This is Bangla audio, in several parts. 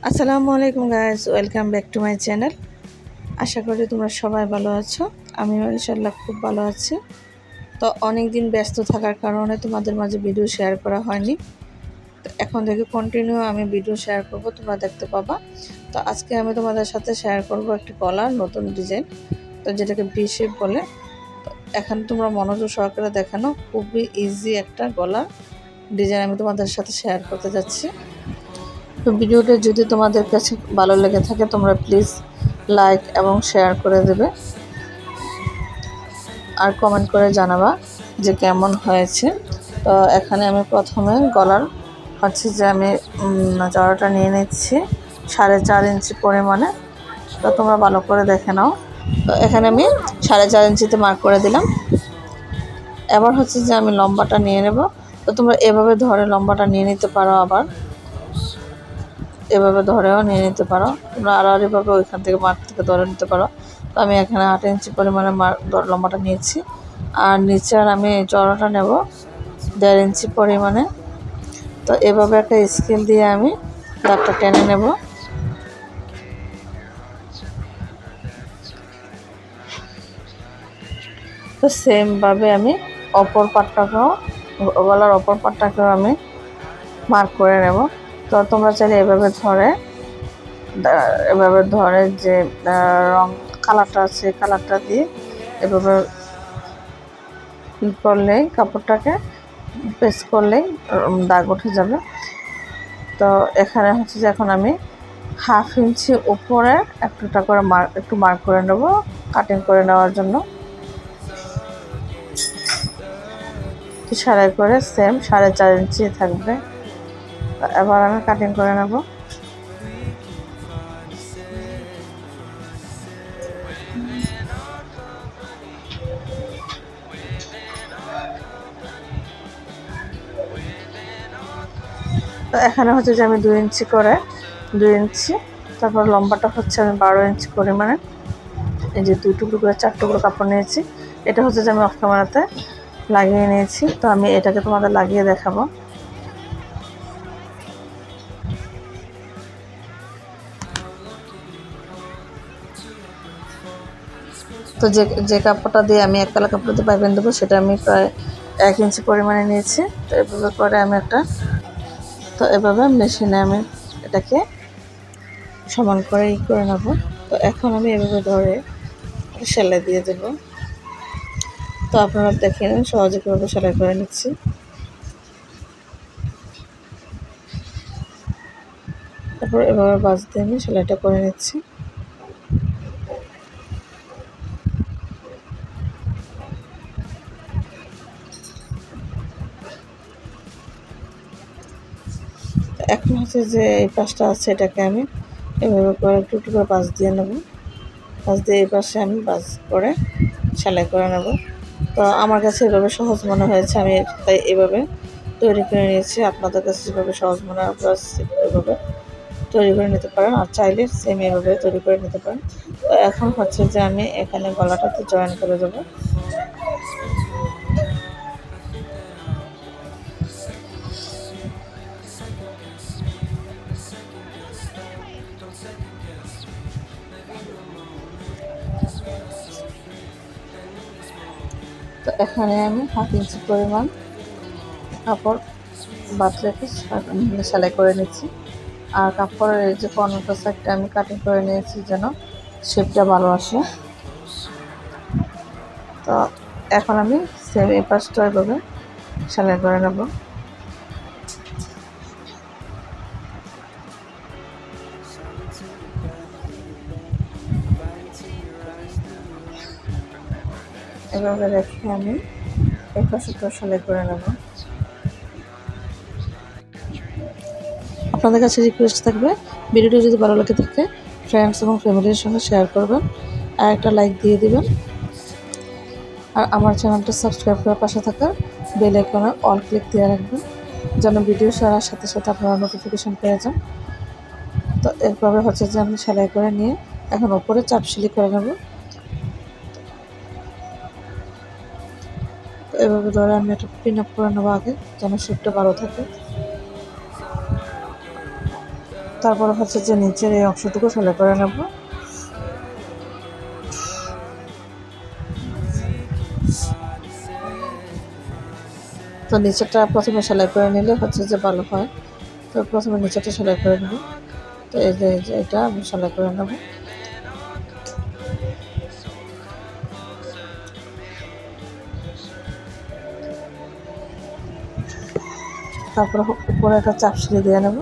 আসসালামু আলাইকুম guys, welcome back to my channel. আশা করি তোমরা সবাই ভালো আছো। আমিও ইনশাল্লাহ খুব ভালো আছি। তো অনেক দিন ব্যস্ত থাকার কারণে তোমাদের মাঝে ভিডিও শেয়ার করা হয়নি। তো এখন থেকে কন্টিনিউ আমি ভিডিও শেয়ার করব, তোমরা দেখতে পাবা। তো আজকে আমি তোমাদের সাথে শেয়ার করব একটি গলার নতুন ডিজাইন, তো যেটাকে ভি শেপ বলে। তো এখন তোমরা মনোযোগ সহকারে দেখানো, খুবই ইজি একটা গলার ডিজাইন আমি তোমাদের সাথে শেয়ার করতে যাচ্ছি। তো ভিডিওটা যদি তোমাদের কাছে ভালো লেগে থাকে তোমরা প্লিজ লাইক এবং শেয়ার করে দেবে আর কমেন্ট করে জানাবা যে কেমন হয়েছে। তো এখানে আমি প্রথমে গলার যে আমি জড়াটা নিয়ে নিচ্ছি 4.5 ইঞ্চি পরিমাণে। তো তোমরা ভালো করে দেখে নাও। তো এখানে আমি 4.5 ইঞ্চিতে মার্ক করে দিলাম। এবার যে আমি লম্বাটা নিয়ে নেব। তো তোমরা এভাবে ধরে লম্বাটা নিয়ে নিতে পারো, আবার এভাবে ধরেও নিয়ে নিতে পারো। তোমরা আড়াআড়িভাবে ওইখান থেকে মার্ক থেকে ধরে নিতে পারো। তো আমি এখানে 8 ইঞ্চি পরিমাণে লম্বাটা নিয়েছি। আর নিচের আমি চড়াটা নেব 1.5 ইঞ্চি পরিমাণে। তো এভাবে একটা স্কেল দিয়ে আমি দাগটা টেনে নেব। তো সেমভাবে আমি অপর পাটটাকেও, গলার অপর পাটটাকেও আমি মার্ক করে নেব। তো তোমরা চাইলে এভাবে ধরে যে রং কালারটা আছে কালারটা দিয়ে এভাবে করলেই, কাপড়টাকে প্রেস করলেই দাগ উঠে যাবে। তো এখানে যে এখন আমি 1/2 ইঞ্চি উপরে একটা করে একটু মার্ক করে নেব কাটিং করে নেওয়ার জন্য। সেলাই করে সেম 4.5 ইঞ্চি থাকবে। এবার আমি কাটিং করে নেব। তো এখানে যে আমি 2 ইঞ্চি করে 2 ইঞ্চি, তারপর লম্বাটা আমি 12 ইঞ্চি পরিমাণে এই যে 2 টুকরো করে 4 টুকরো কাপড় নিয়েছি। এটা যে আমি অফ ক্যামেরাতে লাগিয়ে নিয়েছি। তো আমি এটাকে তোমাদের লাগিয়ে দেখাবো। তো যে কাপড়টা দিয়ে আমি এক কালার কাপড় দিয়ে পাইপিং দেবো সেটা আমি প্রায় 1 ইঞ্চি পরিমাণে নিয়েছি। তো এভাবে করে আমি এভাবে মেশিনে আমি এটাকে সমান করে করে নেব। তো এখন আমি এভাবে ধরে সেলাই দিয়ে দেব। তো আপনারা দেখে নিন সহজে কীভাবে সেলাই করে নিচ্ছি। তারপর এভাবে বাঁশ দিয়ে আমি সেলাইটা করে নিচ্ছি। এখন যে এই পাশটা আছে এটাকে আমি এভাবে করে একটু একটু করে বাঁশ দিয়ে নেব। বাঁশ দিয়ে এই পাশে আমি বাঁশ করে সেলাই করে নেব। তো আমার কাছে এভাবে সহজ মনে হয়েছে, আমি তাই এভাবে তৈরি করে নিয়েছি। আপনাদের কাছে যেভাবে সহজ মনে হয় আপনারা এভাবে তৈরি করে নিতে পারেন, আর চাইলে সেম এভাবে তৈরি করে নিতে পারেন। তো এখন যে আমি এখানে গলাটাতে জয়েন করে দেবো। তো এখানে আমি 1/2 ইঞ্চি পরিমাণ কাপড় বাদ রেখে সেলাই করে নিচ্ছি। আর কাপড়ের এই যে কর্নারটা সাইডটা আমি কাটিং করে নিয়েছি যেন শেপটা ভালো আসে। তো এখন আমি সেম এই পাশটা এভাবে সেলাই করে নেব। এভাবে রেখে আমি এই পাশটা সেলাই করে নেব। আপনাদের কাছে রিকোয়েস্ট থাকবে ভিডিওটি যদি ভালো লাগে থাকে ফ্রেন্ডস এবং ফ্যামিলির সঙ্গে শেয়ার করবেন আর একটা লাইক দিয়ে দিবেন। আর আমার চ্যানেলটা সাবস্ক্রাইব করে পাশে থাকা বেল আইকনে অল ক্লিক দিয়ে রাখবেন যেন ভিডিও ছাড়ার সাথে সাথে আপনারা নোটিফিকেশন পেয়ে যান। তো এরপরে যে আমি সেলাই করে নিয়ে এখন উপরে চাপ সেলাই করে নেব। তো এভাবে ধরে আমি একটা পিন আপ করে নেবো আগে যেন শেপটা ভালো থাকে। তারপর হচ্ছে যে নিচের এই অংশটুকু সেলাই করে নেব। তো নিচেরটা প্রথমে সেলাই করে নিলে হচ্ছে যে ভালো হয়। তো প্রথমে নিচেরটা সেলাই করে নেব। তো এই যে এটা আমি সেলাই করে নেব। তারপরে উপরে একটা চাপ সেলাই দিয়ে নেব।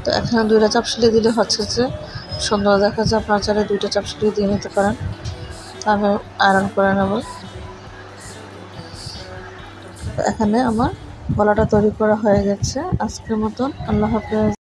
তো এখানে 2টা চাপ সেলাই দিলে হচ্ছে যে সুন্দর দেখা যায়। আপনারা চাইলে 2টা চাপ সেলাই দিয়ে নিতে পারেন। আমি আয়রন করে নেব। এখানে আমার গলাটা তৈরি করা হয়ে গেছে। আজকের মতন আল্লাহ হাফেজ।